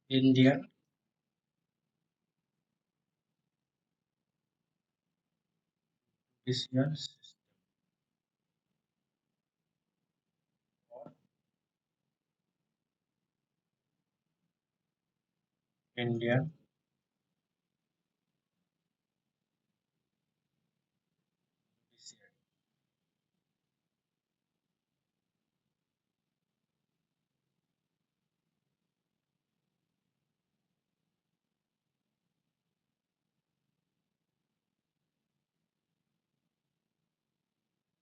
Indian judicial system or Indian judiciary.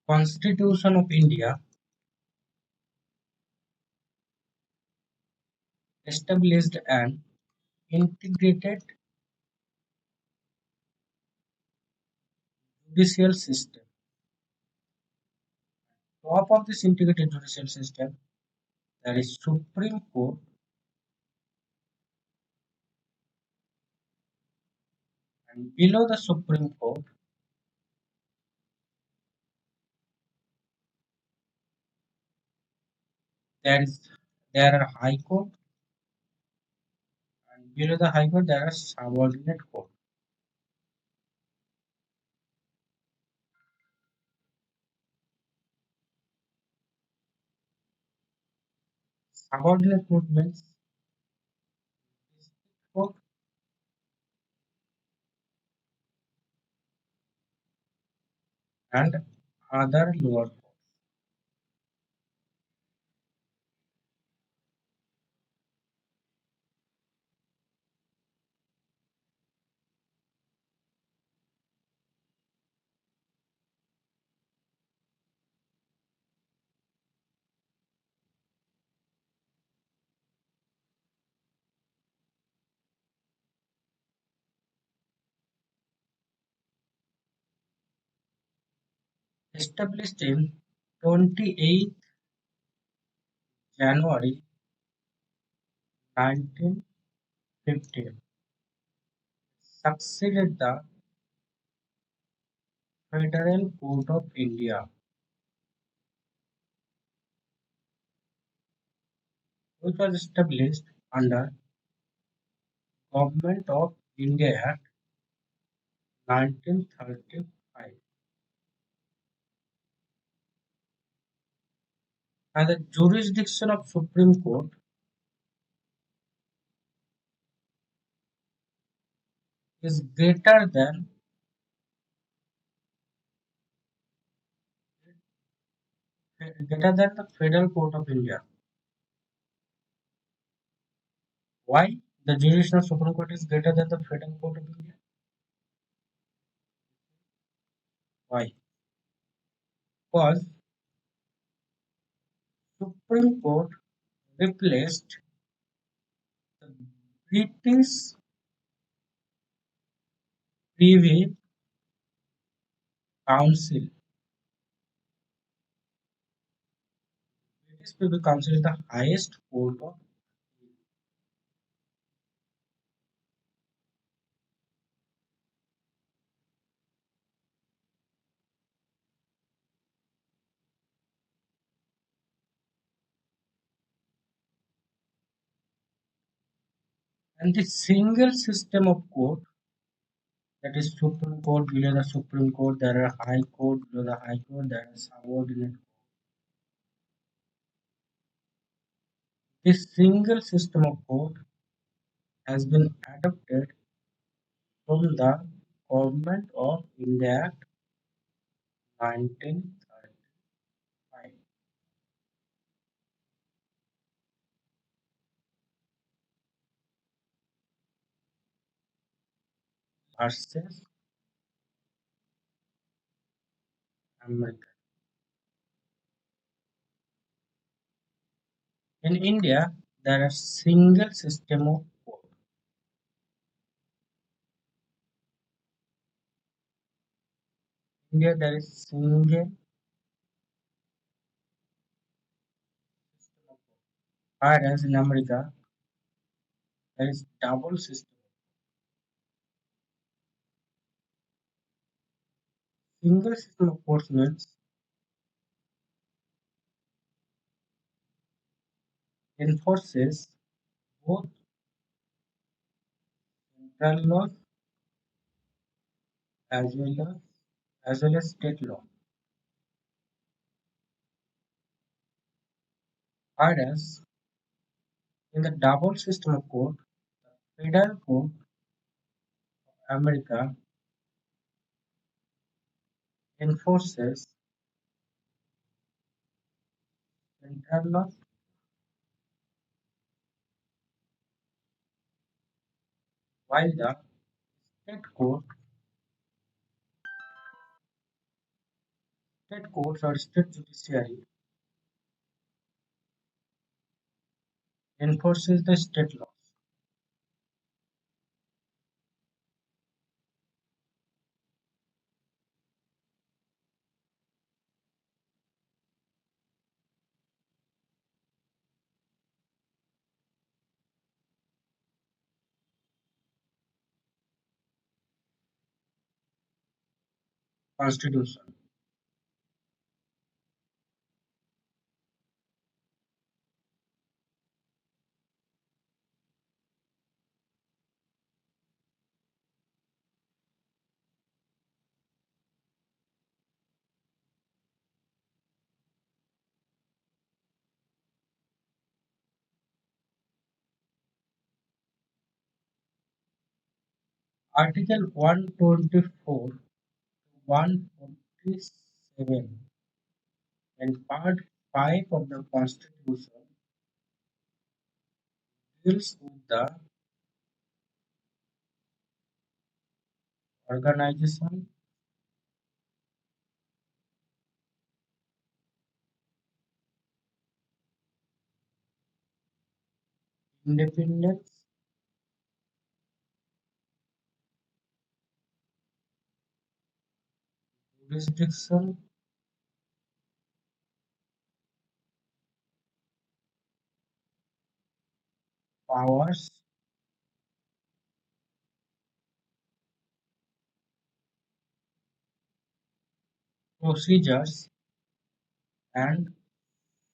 Constitution of India established an integrated judicial system. Top of this integrated judicial system, there is Supreme Court, and below the Supreme Court, there is there are High Court, and below the High Court there are subordinate court. Subordinate court means district court and other lower court. Established in 28th January 1915, succeeded the Federal Court of India, which was established under Government of India Act 1935. And the jurisdiction of Supreme Court is greater than the Federal Court of India. Why the jurisdiction of Supreme Court is greater than the Federal Court of India? Why? Because Supreme Court replaced the British Privy Council. British Privy Council is the highest court of, and the single system of court, that is Supreme Court. Below the Supreme Court there are High Court. Below the High Court there are subordinate. This single system of court has been adopted from the Government of India Act 1935 versus America. In India, there is single system of court. India, there is single system of court. Whereas in America, there is double system. Single system of courts means enforces both central laws as well as state law. Whereas in the double system of court, the Federal Court of America enforces central law, while the state court, state courts or state judiciary enforces the state laws. Constitution. Article 124 to 147 and Part 5 of the Constitution deals with the organization, independence, jurisdiction, powers, procedures, and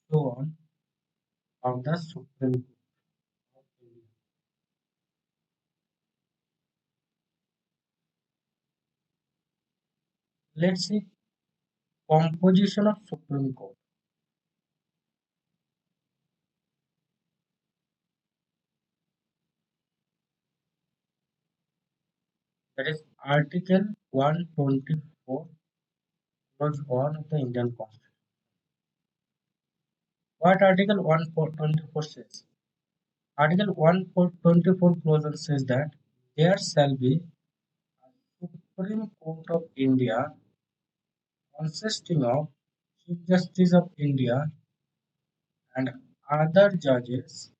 so on of the Supreme Court of India. Let's see composition of Supreme Court. That is Article 124 clause 1 of the Indian Constitution. What Article 124 says? Article 124 clause 1 says that there shall be a Supreme Court of India consisting of Chief Justice of India and other judges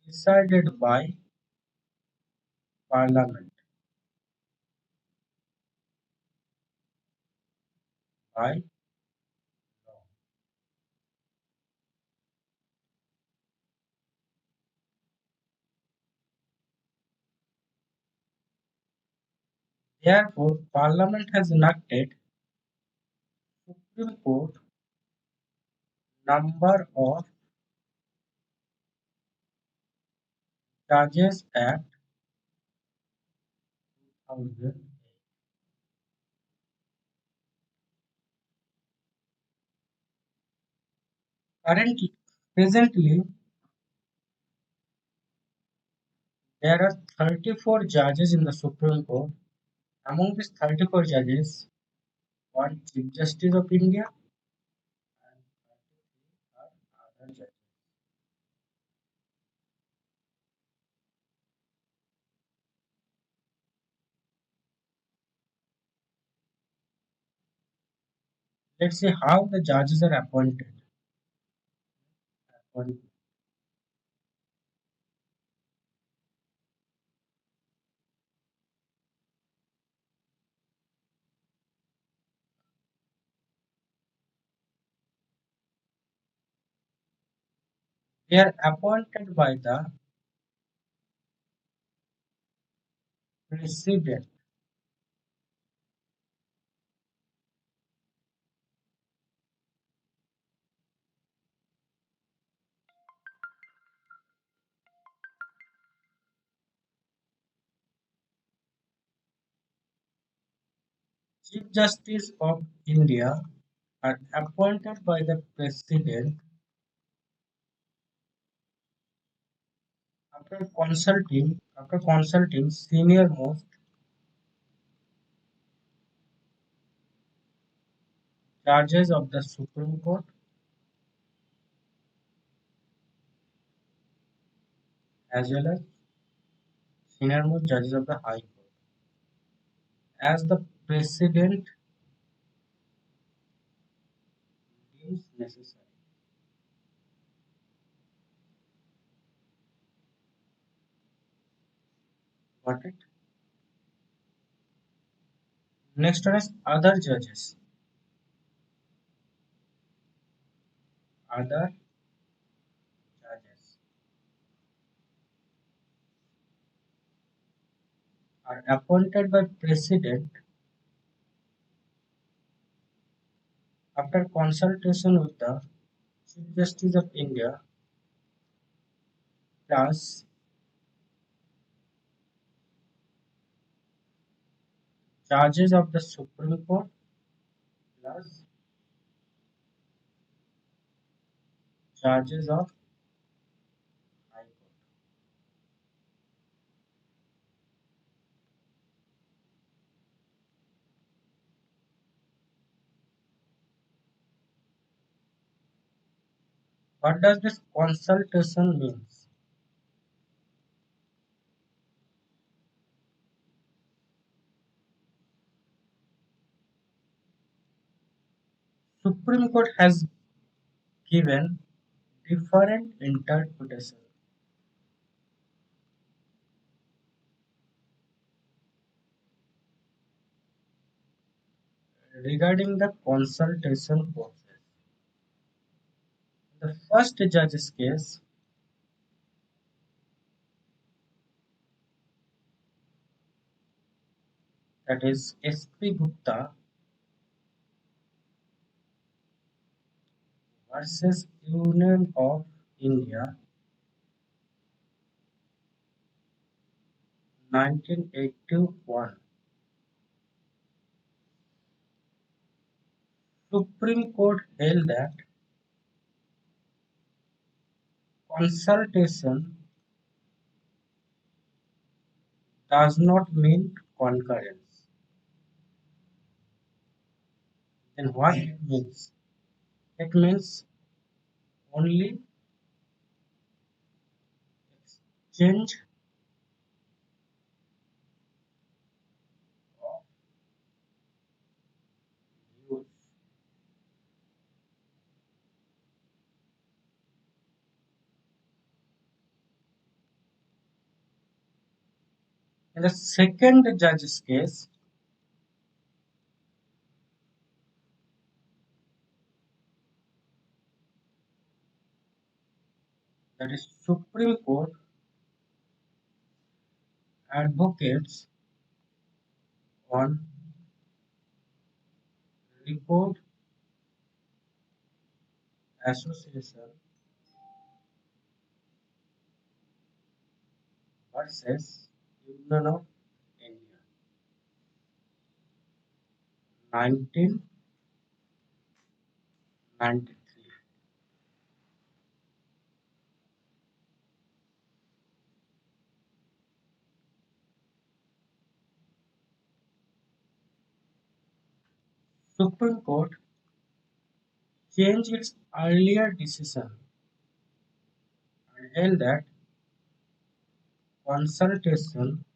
decided by Parliament by law. Therefore, Parliament has enacted Supreme Court Number of Judges Act 2008. Presently, there are 34 judges in the Supreme Court. Among these 34 judges, one Chief Justice of India and 33 are other judges. Let's see how the judges are appointed. Appointed. They are appointed by the President. Chief Justice of India are appointed by the President after consulting senior most judges of the Supreme Court as well as senior most judges of the High Court. As the President deems necessary. Got it? Next one is other judges. Other judges are appointed by President after consultation with the Chief Justice of India plus judges of the Supreme Court plus judges of High Court. What does this consultation means? Supreme Court has given different interpretation regarding the consultation process. The first judge's case, that is S.P. Gupta versus Union of India, 1981. Supreme Court held that consultation does not mean concurrence. Then what it means? It means only exchange of views. In the second judge's case, that is Supreme Court advocates on report association versus Union of India, 1993. Supreme Court changed its earlier decision and held that consultation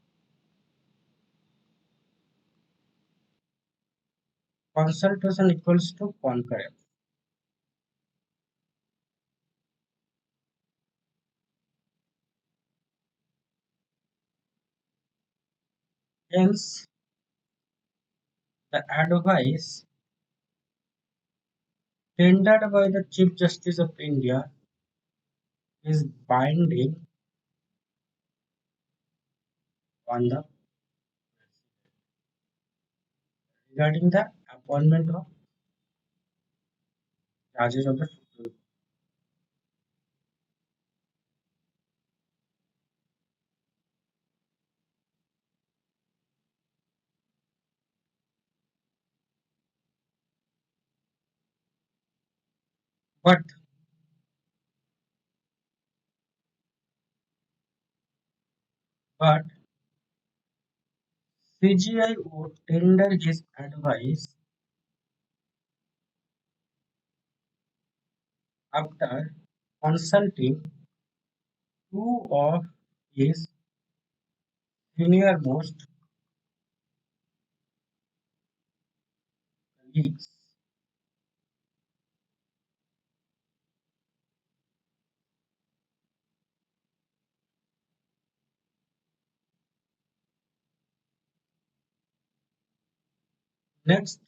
consultation equals to concurrence. Hence, the advice tendered by the Chief Justice of India is binding on the regarding the appointment of judges of the Supreme Court. But but CGI would tender his advice after consulting two of his senior-most colleagues. Next,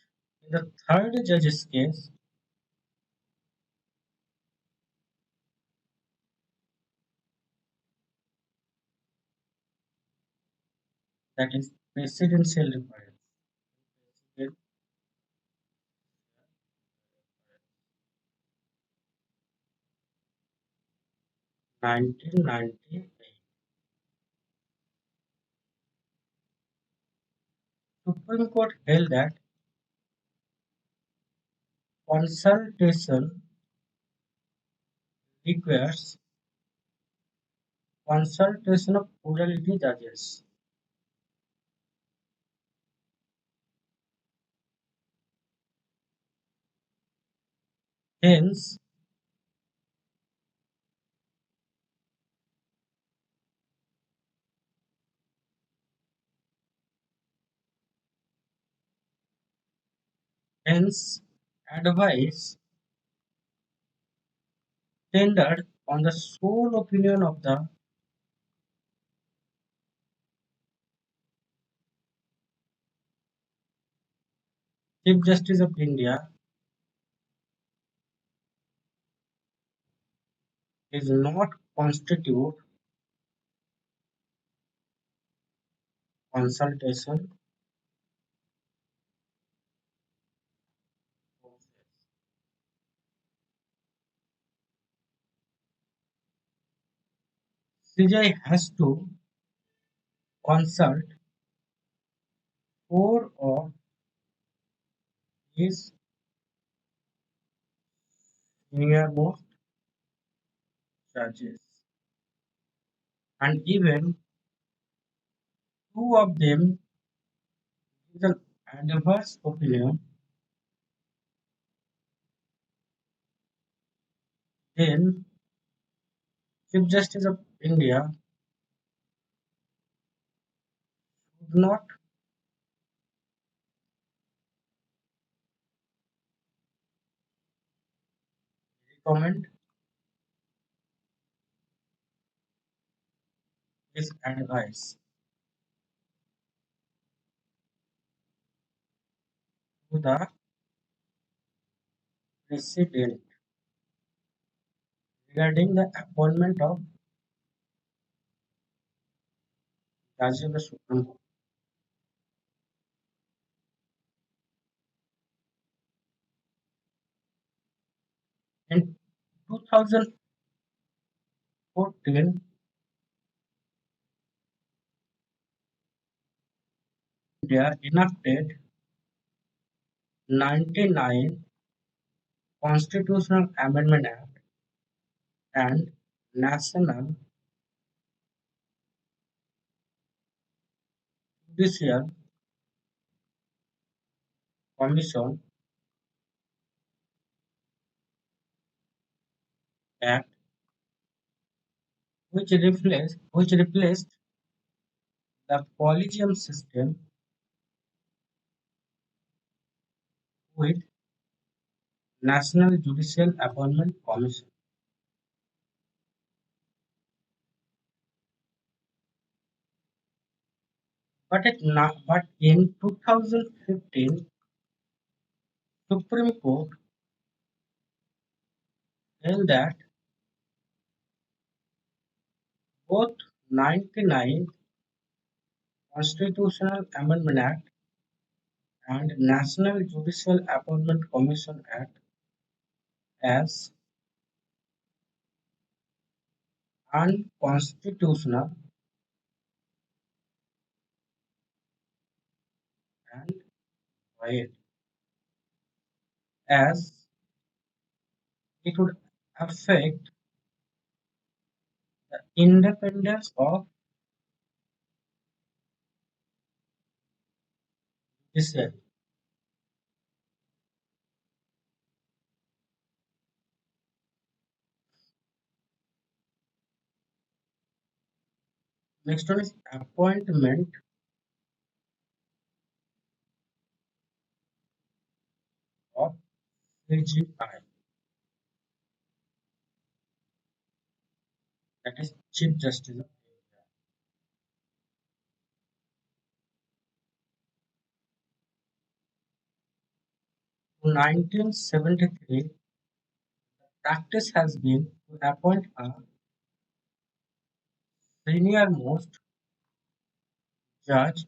in the third judge's case, that is presidential reference, 1998, Supreme Court held that consultation requires consultation of plurality judges. Hence, hence, advice tendered on the sole opinion of the Chief Justice of India is not constitute consultation process. CJI has to consult four of his senior-most judges, and even two of them give an adverse opinion, then Chief Justice of India should not recommend his advice to the President regarding the appointment of judges of the Supreme Court. In 2014, India enacted 99 Constitutional Amendment Act and National Judicial Commission Act, which replaced the collegium system with National Judicial Appointment Commission. But in 2015, Supreme Court held that both 99 Constitutional Amendment Act and National Judicial Appointment Commission Act as unconstitutional and void, as it would affect the independence of judiciary. Next one is appointment of CGI, that is Chief Justice of India. 1973, practice has been to appoint a senior most judge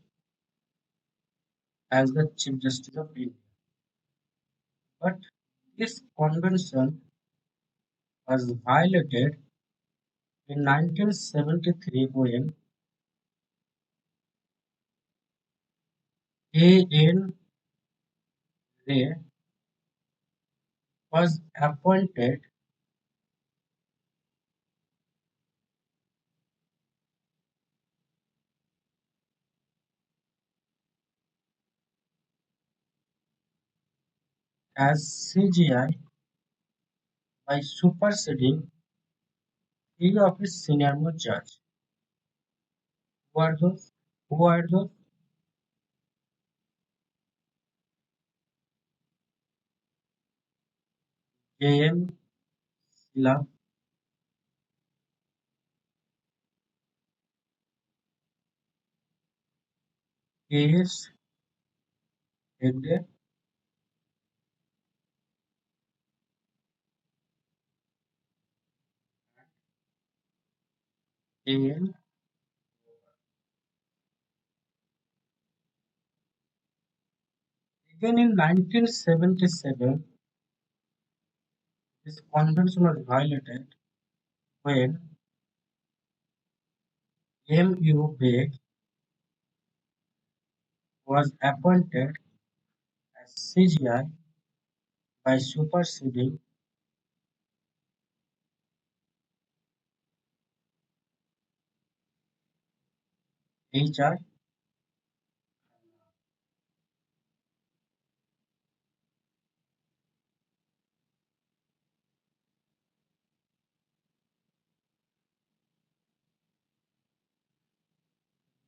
as the Chief Justice of India. But this convention was violated in 1973 when A.N. Ray was appointed as CGI by superseding three of his senior most judges. Who are those? Who are those? J.M. Silla, K.S. Hegde, A.N. Again in 1977, this convention was violated when M.U. Beg was appointed as CGI by superseding H.R.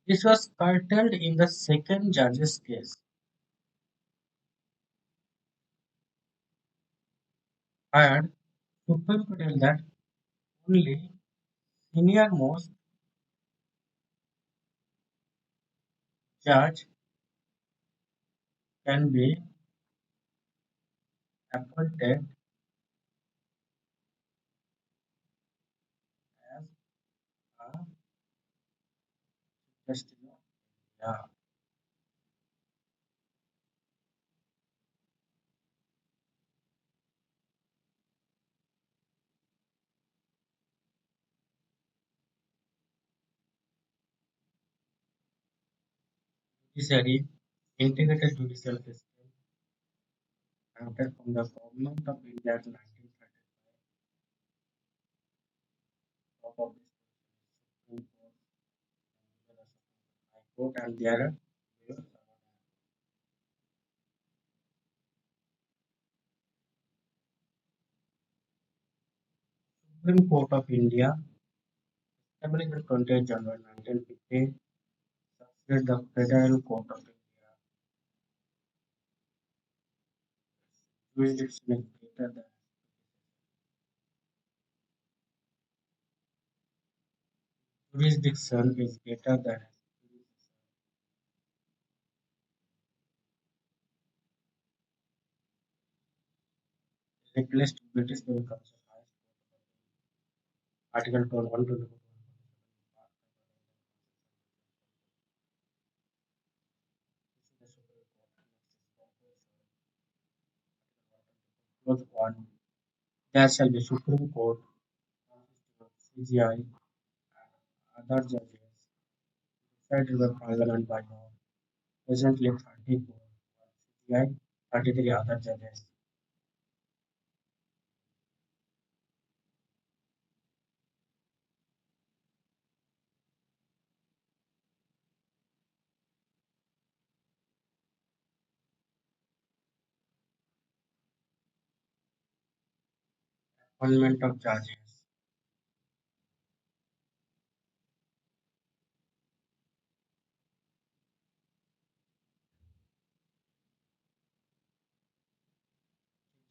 This was curtailed in the second judge's case. Third, Supreme Court held that only senior most judge can be appointed as a justice of the judiciary. Integrated judicial system adopted from the Government of India in 1935. Top of this Supreme Court, High Court, and their Supreme Court of India, established on 20th January 1950, succeeded the Federal Court of India. Jurisdiction is greater than jurisdiction is greater than replaced British Civil Council Article 124. Clause 1. There shall be Supreme Court consisting of CGI and other judges decided by Parliament by law. Presently 34 CGI, 33 other judges. appointment of judges,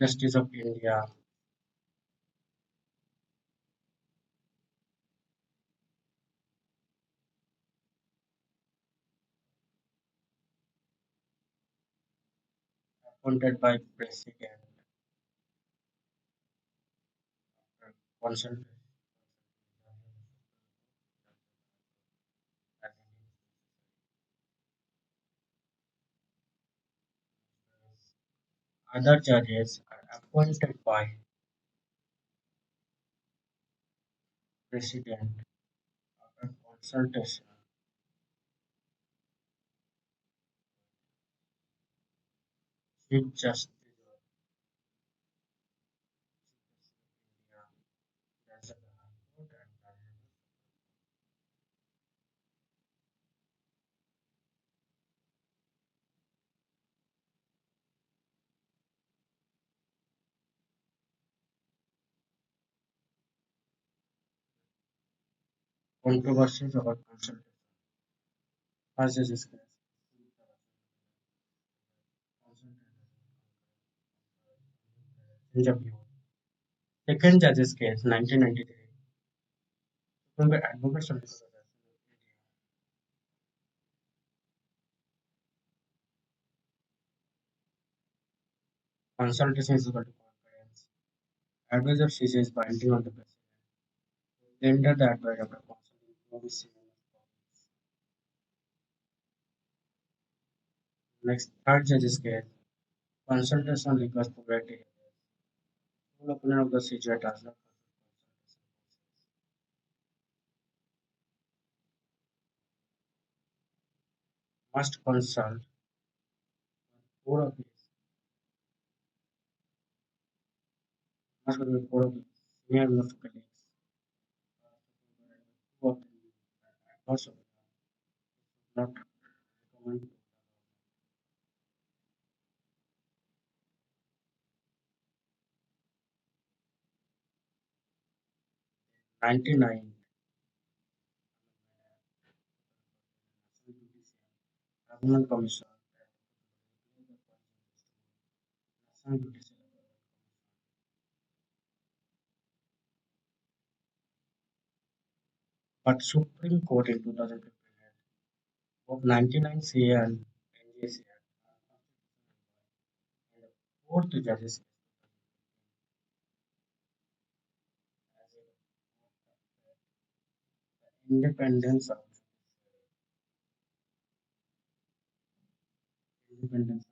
Justice of India, appointed by President, consultation. Other judges are appointed by President after consultation. Chief Justice of India, that's the High Court and controversies about consultation. First is discussed. Change. Second judge's case, 1993. Supreme Court advocates of consultation is equal to concurrence. Advice of CC is binding on the president. Render the advice of the consulting policy. Next, third judge's case. Consultation requires polity. Full opinion of the CJI does not must consult four of his must be four of his senior most colleagues. Two of them also not recommend 99 Government Commission National Judiciary but Supreme Court in 2015 of 99 CA and NJC and the fourth judges as a independence of independence